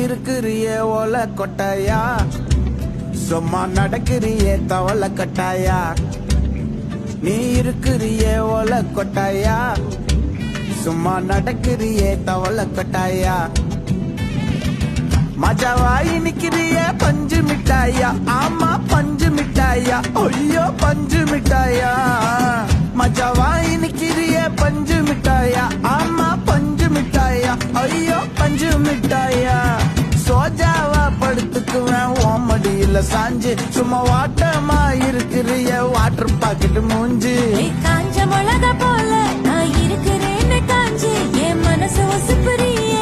இருக்கிறியே ஓல கொட்டாயா, சும்மா நடக்கிறியே தவள கட்டாயா. நீ இருக்கிறியே ஓல கொட்டாயா, சும்மா நடக்கிறியே தவள கட்டாயா. மஜாவாய் நிக்கிறிய பஞ்சு மிட்டாயா, ஆமா பஞ்சு மிட்டாயா, ஐயோ பஞ்சு மிட்டாயா. மஜாவாய் நிக்கிறிய பஞ்சு மிட்டாயா, ஆமா பஞ்சு மிட்டாயா, ஐயோ பஞ்சு மிட்டாயா. சோஜாவா படுத்துக்குவேன் ஓமடியில சாஞ்சு, சும்மா வாட்டமா இருக்கிறிய வாட்டர் பாக்கெட் மூஞ்சி. காஞ்ச மிளகா போல நான் இருக்கிறேன்னு காஞ்சி, என் மனசு ஒசுப்புறிய